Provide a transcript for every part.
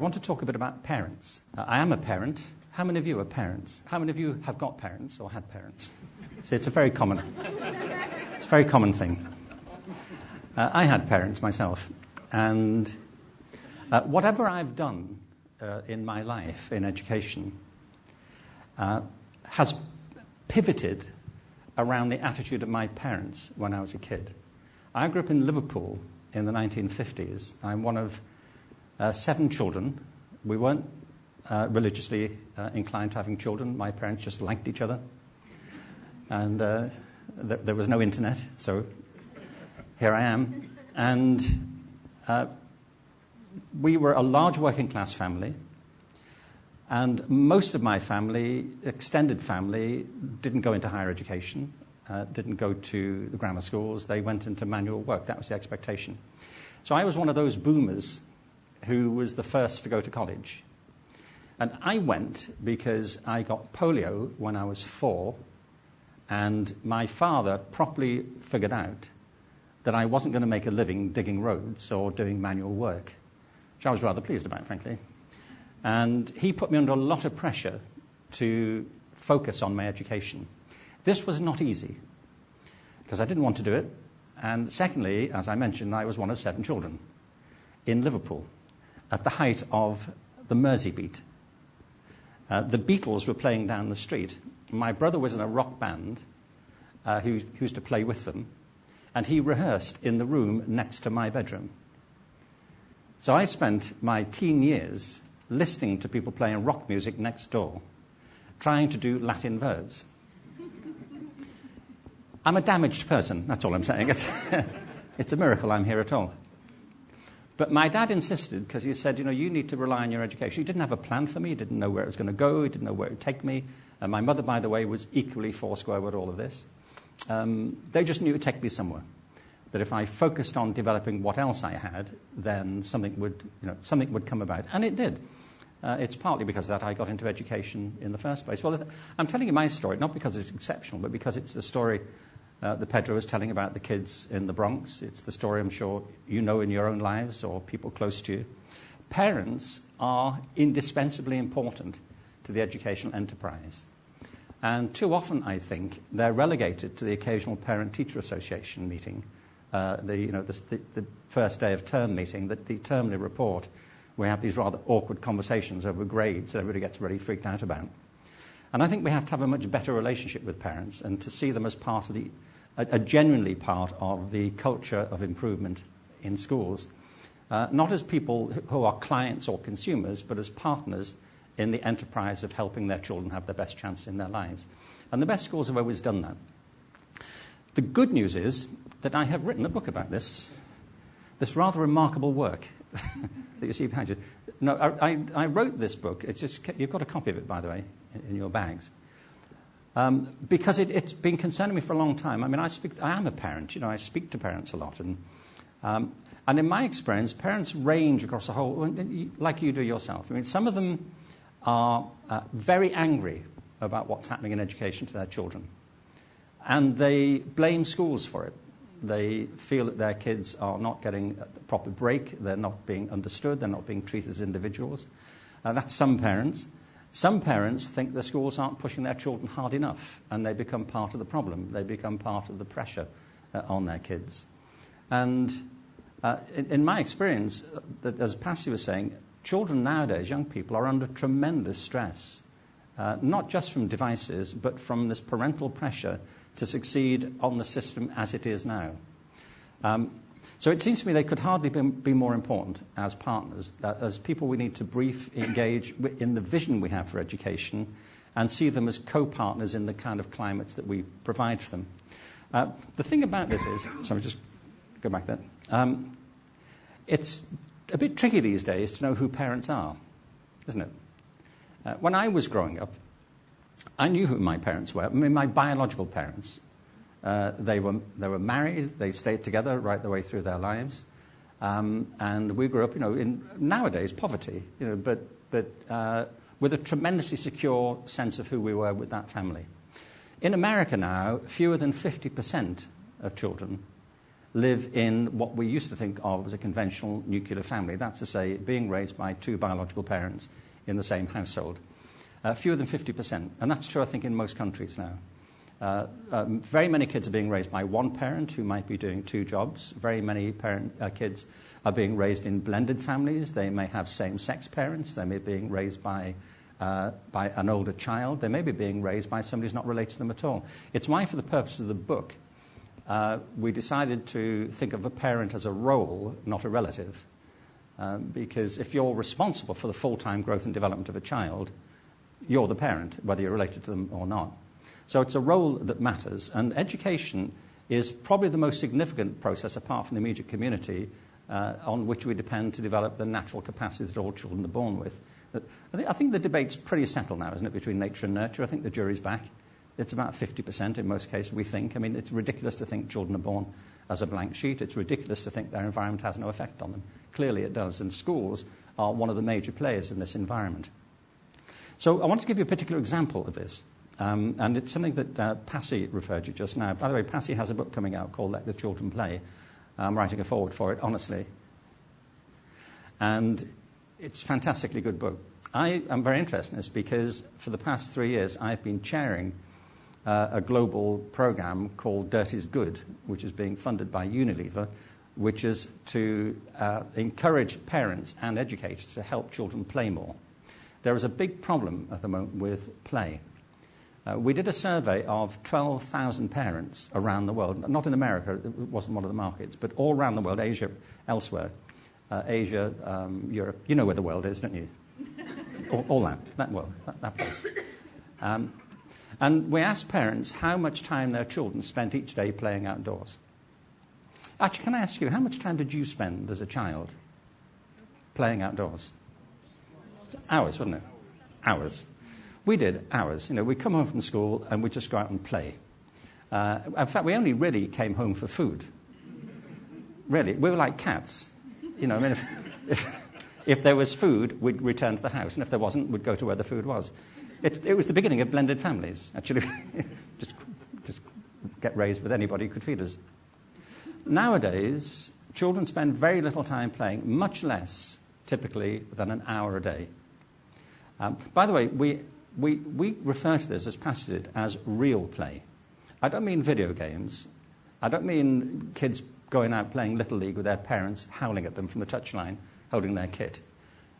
I want to talk a bit about parents. I am a parent. How many of you are parents? How many of you have got parents or had parents? See, it's a very common thing. I had parents myself, and whatever I've done in my life in education has pivoted around the attitude of my parents when I was a kid. I grew up in Liverpool in the 1950s. I'm one of 7 children. We weren't religiously inclined to having children. My parents just liked each other. And there was no internet, so here I am. And we were a large working class family. And most of my family, extended family, didn't go into higher education, didn't go to the grammar schools. They went into manual work. That was the expectation. So I was one of those boomers who was the first to go to college. And I went because I got polio when I was 4, and my father properly figured out that I wasn't going to make a living digging roads or doing manual work, which I was rather pleased about, frankly. And he put me under a lot of pressure to focus on my education. This was not easy, because I didn't want to do it. And secondly, as I mentioned, I was one of 7 children in Liverpool at the height of the Mersey beat. The Beatles were playing down the street. My brother was in a rock band who used to play with them, and he rehearsed in the room next to my bedroom. So I spent my teen years listening to people playing rock music next door, trying to do Latin verbs. I'm a damaged person, that's all I'm saying. It's a miracle I'm here at all. But my dad insisted, because he said, you need to rely on your education. He didn't have a plan for me. He didn't know where it was going to go. He didn't know where it would take me. And my mother, by the way, was equally foursquare with all of this. They just knew it would take me somewhere. That if I focused on developing what else I had, then something would come about. And it did. It's partly because of that I got into education in the first place. Well, I'm telling you my story, not because it's exceptional, but because it's the story that Pedro was telling about the kids in the Bronx. It's the story I'm sure you know in your own lives or people close to you. Parents are indispensably important to the educational enterprise. And too often, I think, they're relegated to the occasional parent-teacher association meeting, the first day of term meeting, the termly report. We have these rather awkward conversations over grades that everybody gets really freaked out about. And I think we have to have a much better relationship with parents and to see them as part of a genuinely part of the culture of improvement in schools. Not as people who are clients or consumers, but as partners in the enterprise of helping their children have the best chance in their lives. And the best schools have always done that. The good news is that I have written a book about this rather remarkable work that you see behind you. No, I wrote this book. It's just, you've got a copy of it, by the way, in your bags. Because it's been concerning me for a long time. I mean, I am a parent. I speak to parents a lot. And in my experience, parents range across the whole, like you do yourself. I mean, some of them are very angry about what's happening in education to their children. And they blame schools for it. They feel that their kids are not getting a proper break. They're not being understood. They're not being treated as individuals. That's some parents. Some parents think the schools aren't pushing their children hard enough, and they become part of the problem. They become part of the pressure on their kids. And in my experience, as Passy was saying, children nowadays, young people, are under tremendous stress, not just from devices, but from this parental pressure to succeed on the system as it is now. So it seems to me they could hardly be more important as partners, as people we need to brief, engage in the vision we have for education, and see them as co-partners in the kind of climates that we provide for them. The thing about this is, sorry, just go back there. It's a bit tricky these days to know who parents are, isn't it? When I was growing up, I knew who my parents were. I mean, my biological parents. They were married. They stayed together right the way through their lives, and we grew up, in nowadays poverty, but with a tremendously secure sense of who we were with that family. In America now, fewer than 50% of children live in what we used to think of as a conventional nuclear family. That's to say, being raised by two biological parents in the same household. Fewer than 50%. And that's true, I think, in most countries now. Very many kids are being raised by one parent who might be doing two jobs. Very many kids are being raised in blended families. They may have same-sex parents. They may be being raised by an older child. They may be being raised by somebody who's not related to them at all. It's why, for the purpose of the book, we decided to think of a parent as a role, not a relative. Because if you're responsible for the full-time growth and development of a child, you're the parent, whether you're related to them or not. So it's a role that matters. And education is probably the most significant process, apart from the immediate community, on which we depend to develop the natural capacity that all children are born with. I think the debate's pretty settled now, isn't it, between nature and nurture? I think the jury's back. It's about 50% in most cases, we think. I mean, it's ridiculous to think children are born as a blank sheet. It's ridiculous to think their environment has no effect on them. Clearly it does, and schools are one of the major players in this environment. So I want to give you a particular example of this, and it's something that Passy referred to just now. By the way, Passy has a book coming out called Let the Children Play. I'm writing a foreword for it, honestly. And it's a fantastically good book. I am very interested in this because for the past 3 years I've been chairing a global program called Dirt is Good, which is being funded by Unilever, which is to encourage parents and educators to help children play more. There is a big problem at the moment with play. We did a survey of 12,000 parents around the world, not in America, it wasn't one of the markets, but all around the world, Asia, elsewhere. Asia, Europe, you know where the world is, don't you? all that world, that place. And we asked parents how much time their children spent each day playing outdoors. Actually, can I ask you, how much time did you spend as a child playing outdoors? Hours, wasn't it? Hours. We did hours. You know, we'd come home from school and we'd just go out and play. In fact, we only really came home for food. Really, we were like cats. You know, I mean, if there was food, we'd return to the house, and if there wasn't, we'd go to where the food was. It was the beginning of blended families, actually. just get raised with anybody who could feed us. Nowadays, children spend very little time playing, much less, typically, than an hour a day. By the way, we refer to this as Passy as real play. I don't mean video games. I don't mean kids going out playing Little League with their parents, howling at them from the touchline, holding their kit.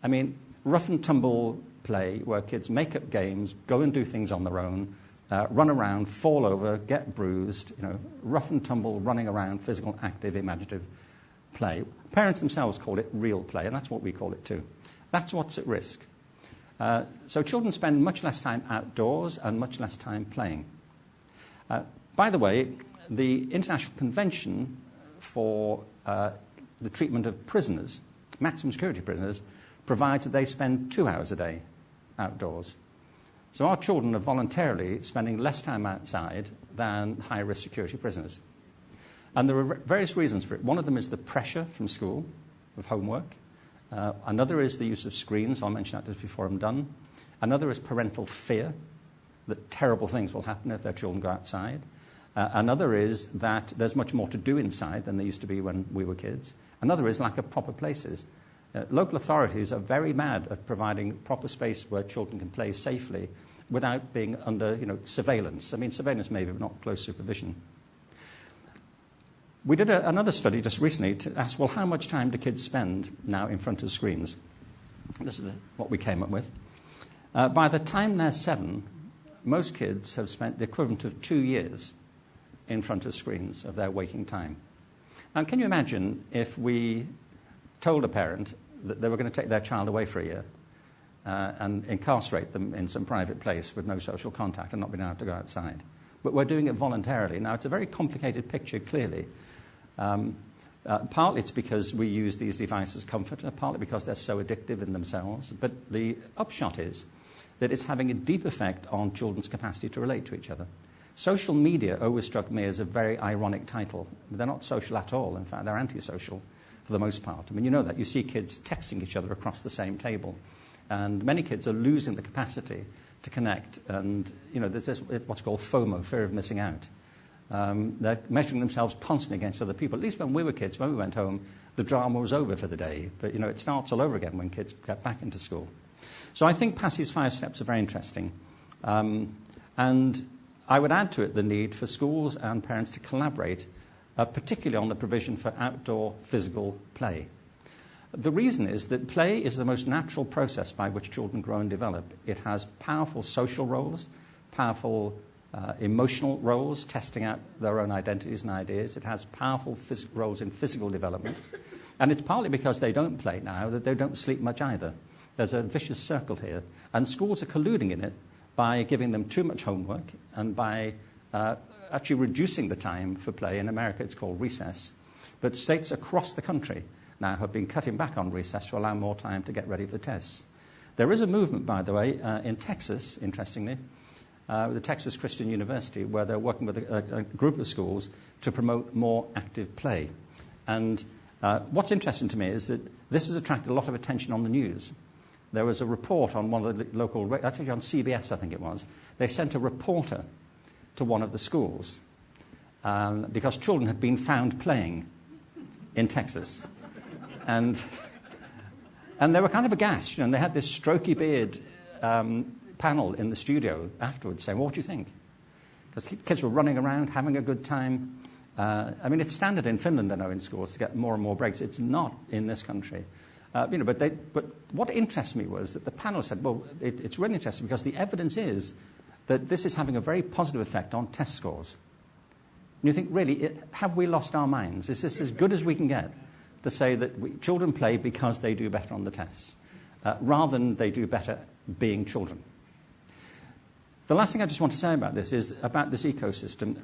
I mean rough and tumble play where kids make up games, go and do things on their own, run around, fall over, get bruised, you know, rough and tumble, running around, physical, active, imaginative play. Parents themselves call it real play, and that's what we call it too. That's what's at risk. So children spend much less time outdoors and much less time playing. By the way, the International Convention for the treatment of prisoners, maximum security prisoners, provides that they spend 2 hours a day outdoors. So our children are voluntarily spending less time outside than high-risk security prisoners. And there are various reasons for it. One of them is the pressure from school of homework. Another is the use of screens. I'll mention that just before I'm done. Another is parental fear that terrible things will happen if their children go outside. Another is that there's much more to do inside than there used to be when we were kids. Another is lack of proper places. Local authorities are very bad at providing proper space where children can play safely without being under, surveillance. I mean, surveillance maybe, but not close supervision. We did another study just recently to ask, well, how much time do kids spend now in front of screens? This is what we came up with. By the time they're 7, most kids have spent the equivalent of 2 years in front of screens of their waking time. Now, can you imagine if we told a parent that they were going to take their child away for a year and incarcerate them in some private place with no social contact and not being able to go outside? But we're doing it voluntarily. Now, it's a very complicated picture, clearly. Partly it's because we use these devices as comforter, partly because they're so addictive in themselves. But the upshot is that it's having a deep effect on children's capacity to relate to each other. Social media always struck me as a very ironic title. They're not social at all. In fact, they're antisocial for the most part. I mean, you know that. You see kids texting each other across the same table. And many kids are losing the capacity to connect. And, there's this, what's called FOMO, fear of missing out. They're measuring themselves constantly against other people. At least when we were kids, when we went home, the drama was over for the day. But, it starts all over again when kids get back into school. So I think Passey's 5 steps are very interesting. And I would add to it the need for schools and parents to collaborate, particularly on the provision for outdoor physical play. The reason is that play is the most natural process by which children grow and develop. It has powerful social roles, powerful emotional roles, testing out their own identities and ideas. It has powerful roles in physical development. And it's partly because they don't play now that they don't sleep much either. There's a vicious circle here. And schools are colluding in it by giving them too much homework and by actually reducing the time for play. In America, it's called recess. But states across the country now have been cutting back on recess to allow more time to get ready for tests. There is a movement, by the way, in Texas, interestingly, the Texas Christian University, where they're working with a group of schools to promote more active play. And what's interesting to me is that this has attracted a lot of attention on the news. There was a report on one of the local, actually on CBS, I think it was. They sent a reporter to one of the schools because children had been found playing in Texas. And they were kind of aghast, and they had this strokey beard panel in the studio afterwards saying, "What do you think?" Because kids were running around, having a good time. It's standard in Finland, I know, in schools to get more and more breaks. It's not in this country. But what interests me was that the panel said, well, it's really interesting because the evidence is that this is having a very positive effect on test scores. And you think, really, have we lost our minds? Is this as good as we can get to say that children play because they do better on the tests, rather than they do better being children? The last thing I just want to say about this is about this ecosystem.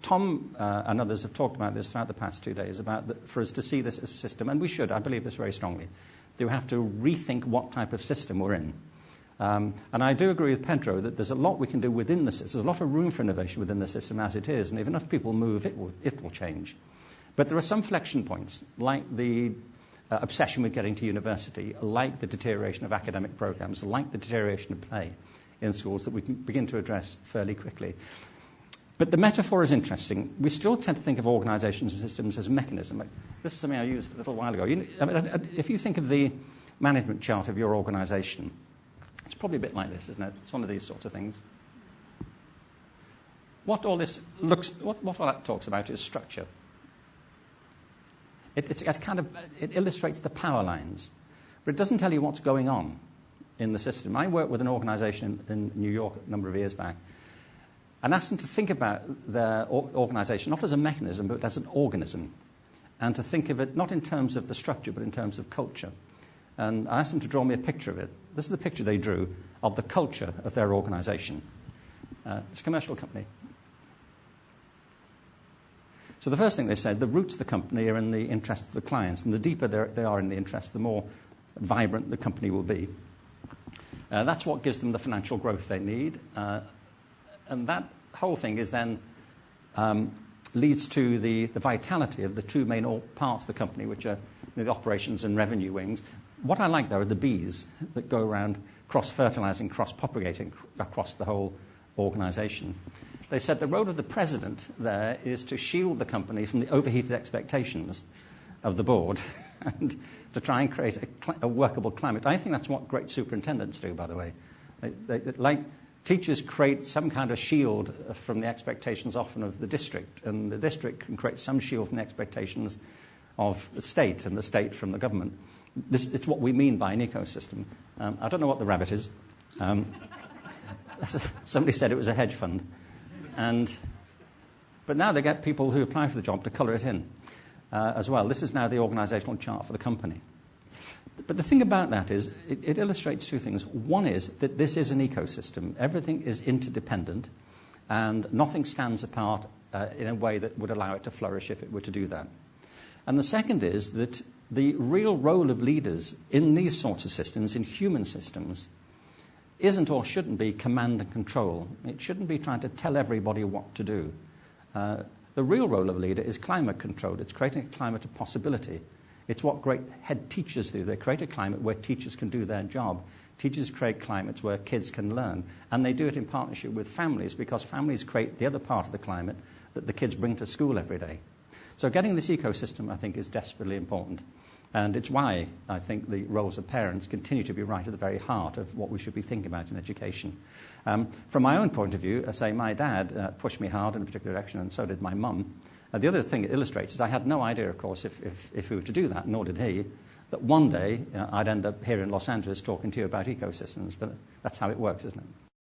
Tom and others have talked about this throughout the past 2 days, for us to see this as a system, and we should, I believe this very strongly. Do have to rethink what type of system we're in. And I do agree with Pedro that there's a lot we can do within the system. There's a lot of room for innovation within the system as it is, and if enough people move, it will change. But there are some flexion points, like the obsession with getting to university, like the deterioration of academic programs, like the deterioration of play in schools, that we can begin to address fairly quickly. But the metaphor is interesting. We still tend to think of organisations and systems as a mechanism. This is something I used a little while ago. If you think of the management chart of your organisation, it's probably a bit like this, isn't it? It's one of these sorts of things. What all that talks about is structure. It illustrates the power lines, but it doesn't tell you what's going on in the system. I worked with an organisation in New York a number of years back, and asked them to think about their organisation not as a mechanism, but as an organism, and to think of it not in terms of the structure, but in terms of culture. And I asked them to draw me a picture of it. This is the picture they drew of the culture of their organisation. It's a commercial company. So the first thing they said, the roots of the company are in the interest of the clients, and the deeper they are in the interest, the more vibrant the company will be. That's what gives them the financial growth they need. And that whole thing is then leads to the vitality of the two main parts of the company, which are the operations and revenue wings. What I like, though, are the bees that go around cross-fertilizing, cross-propagating across the whole organisation. They said the role of the president there is to shield the company from the overheated expectations of the board and to try and create a workable climate. I think that's what great superintendents do, by the way. Like teachers create some kind of shield from the expectations often of the district, and the district can create some shield from the expectations of the state, and the state from the government. It's what we mean by an ecosystem. I don't know what the rabbit is. Somebody said it was a hedge fund. But now they get people who apply for the job to colour it in as well. This is now the organisational chart for the company. But the thing about that is it illustrates two things. One is that this is an ecosystem. Everything is interdependent, and nothing stands apart in a way that would allow it to flourish if it were to do that. And the second is that the real role of leaders in these sorts of systems, in human systems, isn't or shouldn't be command and control. It shouldn't be trying to tell everybody what to do. The real role of a leader is climate control. It's creating a climate of possibility. It's what great head teachers do. They create a climate where teachers can do their job. Teachers create climates where kids can learn. And they do it in partnership with families, because families create the other part of the climate that the kids bring to school every day. So getting this ecosystem, I think, is desperately important. And it's why I think the roles of parents continue to be right at the very heart of what we should be thinking about in education. From my own point of view, I say my dad pushed me hard in a particular direction, and so did my mum. The other thing it illustrates is I had no idea, of course, if we were to do that, nor did he, that one day I'd end up here in Los Angeles talking to you about ecosystems. But that's how it works, isn't it?